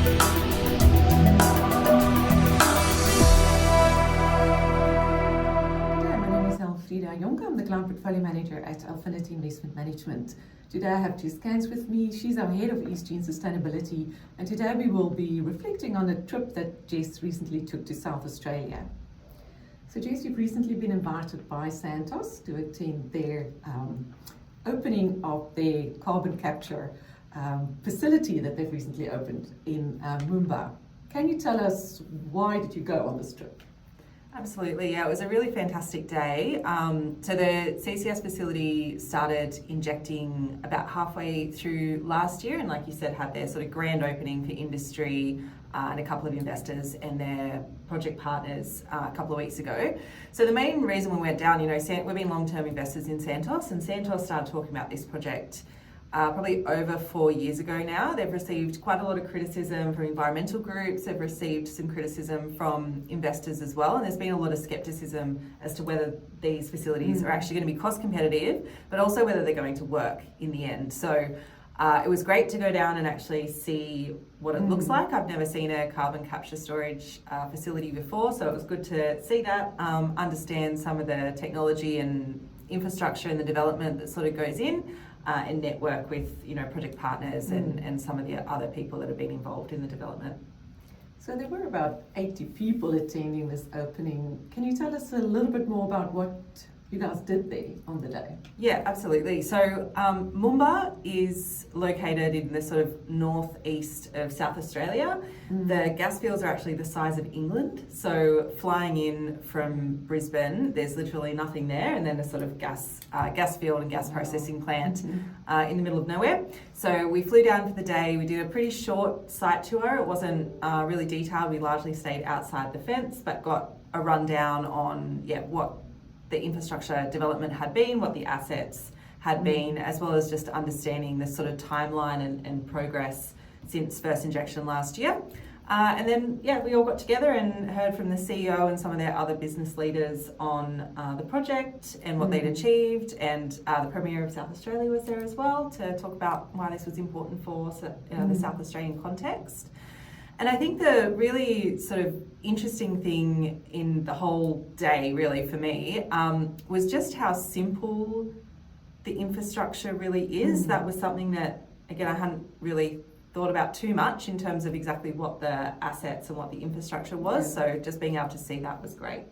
Elfreda Jonker. I'm the Client Portfolio Manager at Alphinity Investment Management. Today I have Jess Cairns with me. She's our Head of ESG and Sustainability, and today we will be reflecting on a trip that Jess recently took to South Australia. So Jess, you've recently been invited by Santos to attend their opening of their carbon capture facility that they've recently opened in Moomba. Can you tell us why did you go on this trip? Absolutely, yeah, it was a really fantastic day. So the CCS facility started injecting about halfway through last year, and like you said, had their sort of grand opening for industry and a couple of investors and their project partners a couple of weeks ago. So the main reason we went down, we've been long-term investors in Santos, and Santos started talking about this project probably over 4 years ago now. They've received quite a lot of criticism from environmental groups. They've received some criticism from investors as well. And there's been a lot of skepticism as to whether these facilities are actually going to be cost competitive, but also whether they're going to work in the end. So it was great to go down and actually see what it looks like. I've never seen a carbon capture storage facility before, so it was good to see that, understand some of the technology and infrastructure and the development that sort of goes in. And network with project partners and some of the other people that have been involved in the development. So there were about 80 people attending this opening. Can you tell us a little bit more about what you guys did there on the day? Yeah, absolutely. So Moomba is located in the sort of northeast of South Australia. The gas fields are actually the size of England. So flying in from Brisbane, there's literally nothing there, and then a sort of gas field and gas processing plant in the middle of nowhere. So we flew down for the day. We did a pretty short site tour. It wasn't really detailed. We largely stayed outside the fence, but got a rundown on what the infrastructure development had been, what the assets had been, as well as just understanding the sort of timeline and progress since first injection last year. And then, we all got together and heard from the CEO and some of their other business leaders on the project and what they'd achieved. And the Premier of South Australia was there as well to talk about why this was important for the South Australian context. And I think the really sort of interesting thing in the whole day, really, for me, was just how simple the infrastructure really is. That was something that, again, I hadn't really thought about too much in terms of exactly what the assets and what the infrastructure was. So just being able to see that was great.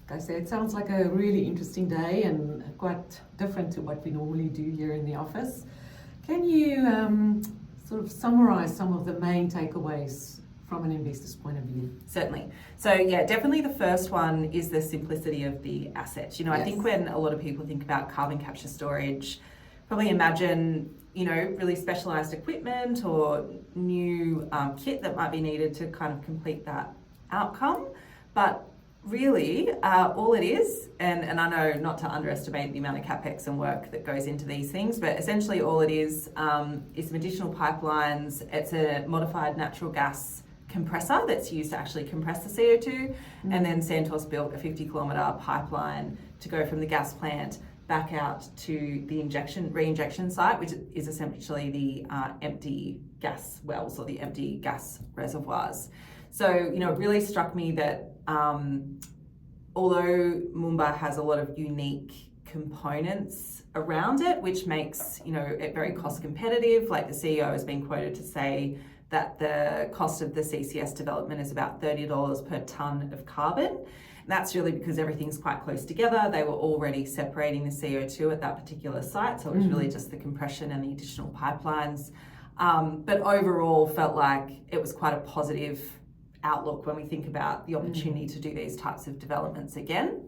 Like I say, it sounds like a really interesting day and quite different to what we normally do here in the office. Can you sort of summarize some of the main takeaways from an investor's point of view? Certainly. So definitely the first one is the simplicity of the assets. I think when a lot of people think about carbon capture storage, probably imagine, really specialized equipment or new kit that might be needed to kind of complete that outcome. But really, all it is, and I know not to underestimate the amount of capex and work that goes into these things, but essentially all it is some additional pipelines. It's a modified natural gas compressor that's used to actually compress the CO2, and then Santos built a 50-kilometre pipeline to go from the gas plant back out to the re-injection site, which is essentially the empty gas wells or the empty gas reservoirs. So, it really struck me that although Moomba has a lot of unique components around it, which makes, it very cost competitive. Like the CEO has been quoted to say that the cost of the CCS development is about $30 per tonne of carbon. And that's really because everything's quite close together. They were already separating the CO2 at that particular site, so it was really just the compression and the additional pipelines. But overall felt like it was quite a positive outlook when we think about the opportunity to do these types of developments again.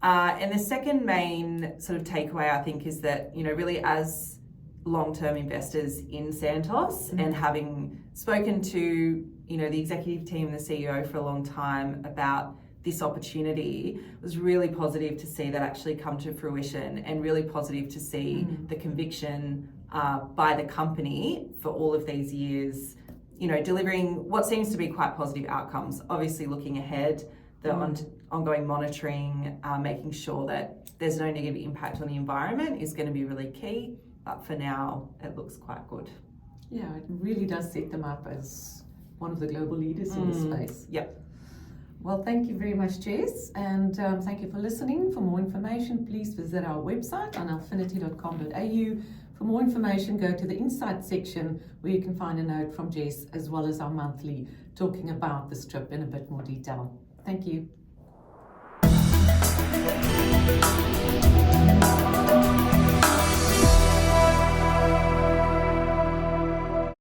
And the second main sort of takeaway, I think, is that, really as long-term investors in Santos and having spoken to, the executive team and the CEO for a long time about this opportunity, it was really positive to see that actually come to fruition, and really positive to see the conviction by the company for all of these years, delivering what seems to be quite positive outcomes. Obviously looking ahead, the ongoing monitoring, making sure that there's no negative impact on the environment is going to be really key. But for now, it looks quite good. Yeah, it really does set them up as one of the global leaders in the space. Yep. Well, thank you very much, Jess, and thank you for listening. For more information, please visit our website on alphinity.com.au. For more information, go to the Insights section where you can find a note from Jess as well as our monthly talking about this trip in a bit more detail. Thank you.